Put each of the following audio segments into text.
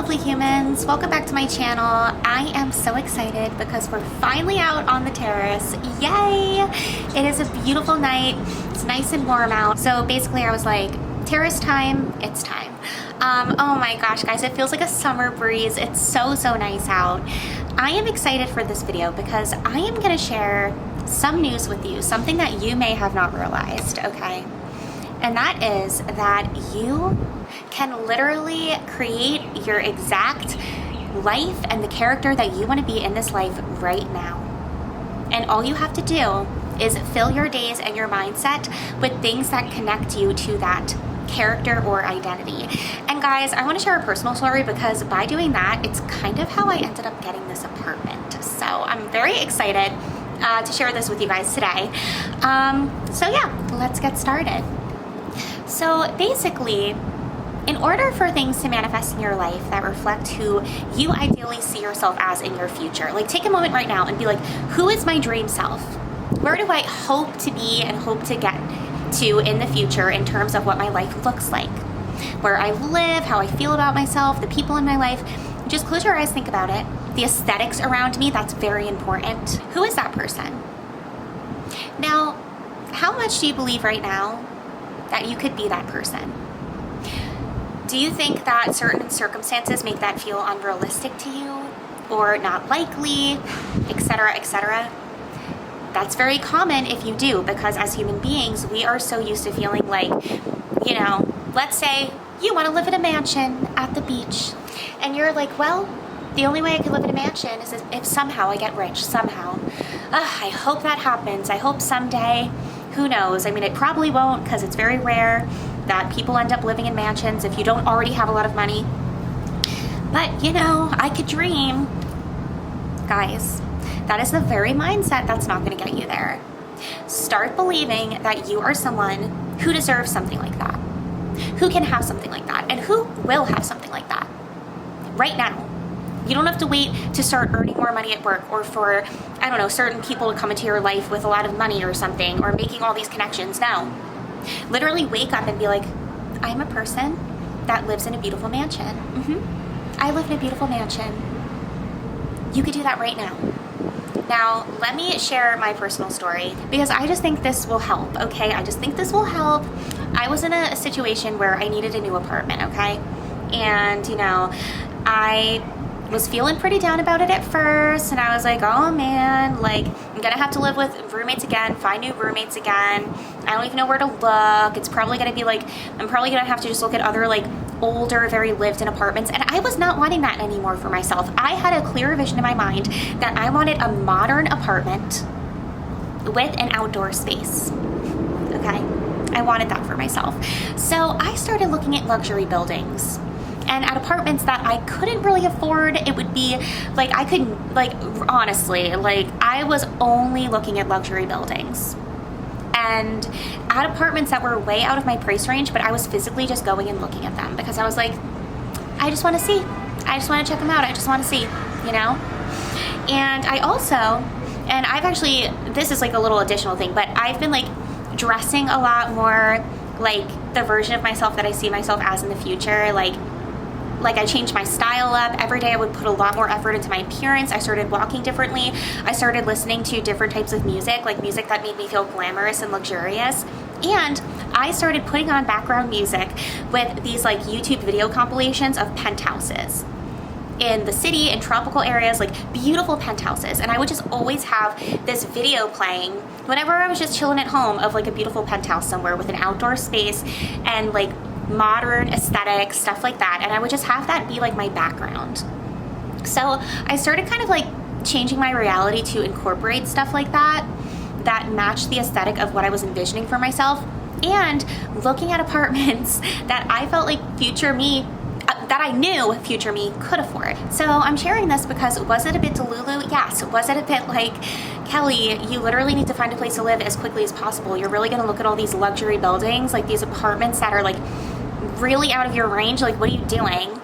lovely humans, welcome back to my channel. I am so excited because we're finally out on the terrace. Yay! It is a beautiful night. It's nice and warm out. So basically I was like, terrace time, it's time. Oh my gosh guys, it feels like a summer breeze. It's so nice out. I am excited for this video because I am gonna share some news with you, something that you may have not realized, okay? And that is that you can literally create your exact life and the character that you want to be in this life right now. And all you have to do is fill your days and your mindset with things that connect you to that character or identity. And guys, I want to share a personal story because by doing that, it's kind of how I ended up getting this apartment. So I'm very excited to share this with you guys today. So yeah, let's get started. So basically, in order for things to manifest in your life that reflect who you ideally see yourself as in your future, like take a moment right now and be like, who is my dream self? Where do I hope to be and hope to get to in the future in terms of what my life looks like? Where I live, how I feel about myself, the people in my life. Just close your eyes, think about it. The aesthetics around me, that's very important. Who is that person? Now, how much do you believe right now that you could be that person? Do you think that certain circumstances make that feel unrealistic to you or not likely, etc., etc.? That's very common if you do, because as human beings, we are so used to feeling like, you know, let's say you want to live in a mansion at the beach and you're like, well, the only way I can live in a mansion is if somehow I get rich, somehow. I hope that happens. I hope someday. Who knows? I mean, it probably won't because it's very rare that people end up living in mansions if you don't already have a lot of money. But, you know, I could dream. Guys, that is the very mindset that's not going to get you there. Start believing that you are someone who deserves something like that, who can have something like that, and who will have something like that right now. You don't have to wait to start earning more money at work or for, I don't know, certain people to come into your life with a lot of money or something or making all these connections. No. Literally wake up and be like, I'm a person that lives in a beautiful mansion. I live in a beautiful mansion. You could do that right now. Now, let me share my personal story because I just think this will help, okay? I just think this will help. I was in a situation where I needed a new apartment, okay? And, you know, I was feeling pretty down about it at first, and I was like, oh man, like I'm gonna have to live with roommates again, find new roommates again. I don't even know where to look. It's probably gonna be like, I'm probably gonna have to just look at other like older, very lived in apartments, and I was not wanting that anymore for myself. I had a clear vision in my mind that I wanted a modern apartment with an outdoor space, okay? I wanted that for myself. So I started looking at luxury buildings and at apartments that I couldn't really afford. It would be like, I couldn't, like, honestly, like I was only looking at luxury buildings and at apartments that were way out of my price range, but I was physically just going and looking at them because I was like, I just want to see. I just want to check them out. I just want to see, you know? And I also, and I've actually, this is like a little additional thing, but I've been like dressing a lot more like the version of myself that I see myself as in the future. Like I changed my style up. Every day I would put a lot more effort into my appearance. I started walking differently. I started listening to different types of music, like music that made me feel glamorous and luxurious. And I started putting on background music with these like YouTube video compilations of penthouses in the city, in tropical areas, like beautiful penthouses. And I would just always have this video playing whenever I was just chilling at home of like a beautiful penthouse somewhere with an outdoor space and like modern aesthetic, stuff like that. And I would just have that be like my background. So I started kind of like changing my reality to incorporate stuff like that, that matched the aesthetic of what I was envisioning for myself, and looking at apartments that I felt like future me, that I knew future me could afford. So I'm sharing this because was it a bit delulu? Yes. Was it a bit like, Kelly, you literally need to find a place to live as quickly as possible. You're really gonna look at all these luxury buildings, like these apartments that are like really out of your range. Like, what are you doing?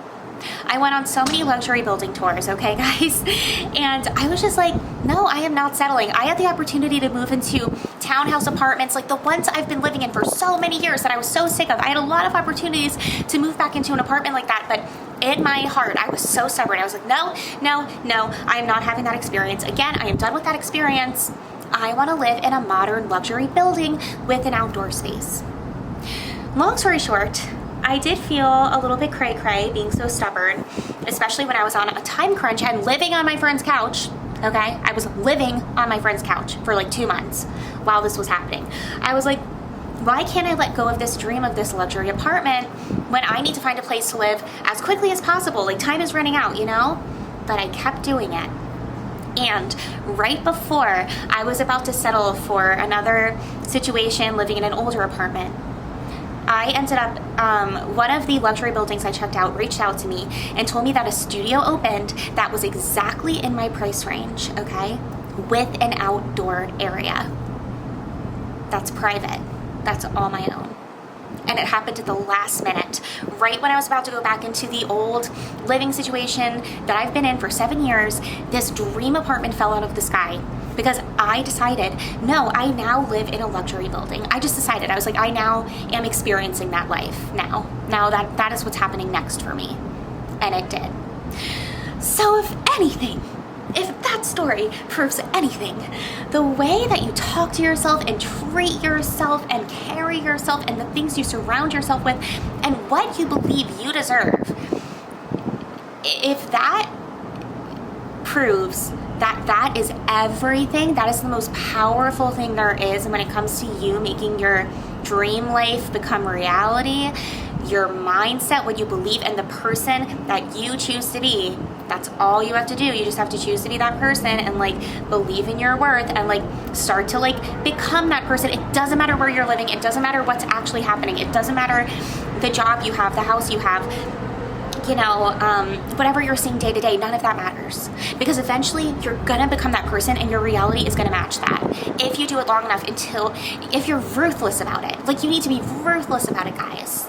I went on so many luxury building tours, okay guys? And I was just like, no, I am not settling. I had the opportunity to move into townhouse apartments, like the ones I've been living in for so many years that I was so sick of. I had a lot of opportunities to move back into an apartment like that, but in my heart, I was so stubborn. I was like, no, no, no, I am not having that experience. Again, I am done with that experience. I want to live in a modern luxury building with an outdoor space. Long story short, I did feel a little bit cray-cray being so stubborn, especially when I was on a time crunch and living on my friend's couch. Okay, I was living on my friend's couch for like 2 months while this was happening. I was like, why can't I let go of this dream of this luxury apartment when I need to find a place to live as quickly as possible? Like, time is running out, you know? But I kept doing it. And right before I was about to settle for another situation living in an older apartment, I ended up, one of the luxury buildings I checked out reached out to me and told me that a studio opened that was exactly in my price range, okay? With an outdoor area. That's private. That's all my own. And it happened at the last minute, right when I was about to go back into the old living situation that I've been in for 7 years. This dream apartment fell out of the sky because I decided, no, I now live in a luxury building. I just decided, I was like, I now am experiencing that life now. Now that is what's happening next for me. And it did. So if anything, if that story proves anything, the way that you talk to yourself and treat yourself and carry yourself and the things you surround yourself with and what you believe you deserve, if that proves that that is everything, that is the most powerful thing there is when it comes to you making your dream life become reality, your mindset, what you believe, and the person that you choose to be. That's all you have to do. You just have to choose to be that person and like believe in your worth and like start to like become that person. It doesn't matter where you're living. It doesn't matter what's actually happening. It doesn't matter the job you have, the house you have, you know, whatever you're seeing day to day. None of that matters, because eventually you're gonna become that person and your reality is gonna match that if you do it long enough, if you're ruthless about it. Like, you need to be ruthless about it, guys,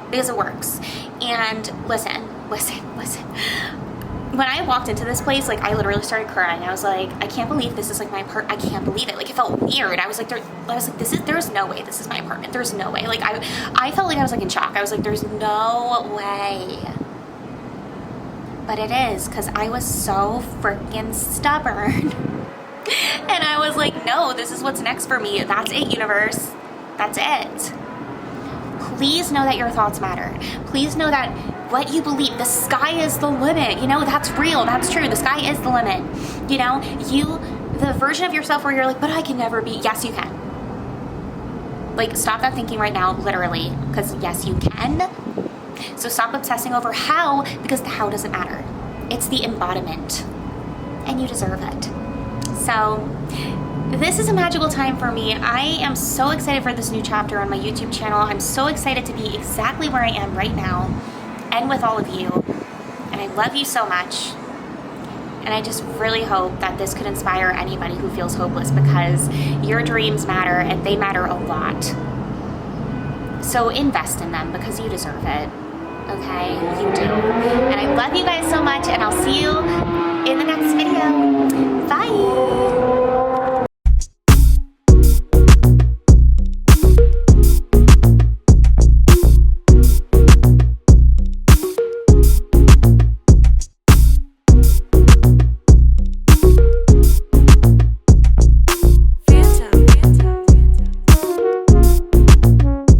because it works. And listen. When I walked into this place, like, I literally started crying. I was like, I can't believe this is like my apartment. I can't believe it. Like, it felt weird. I was like, there's no way this is my apartment. There's no way. Like, I felt like I was like in shock. I was like, there's no way. But it is, because I was so freaking stubborn. And I was like, no, this is what's next for me. That's it, universe. That's it. Please know that your thoughts matter. Please know that what you believe, the sky is the limit. You know, that's real. That's true. The sky is the limit. You know, the version of yourself where you're like, but I can never be. Yes, you can. Like, stop that thinking right now, literally, because yes, you can. So stop obsessing over how, because the how doesn't matter. It's the embodiment, and you deserve it. So this is a magical time for me. I am so excited for this new chapter on my YouTube channel. I'm so excited to be exactly where I am right now and with all of you. And I love you so much. And I just really hope that this could inspire anybody who feels hopeless, because your dreams matter and they matter a lot. So invest in them, because you deserve it. Okay? You do. And I love you guys so much, and I'll see you in the next video. Bye!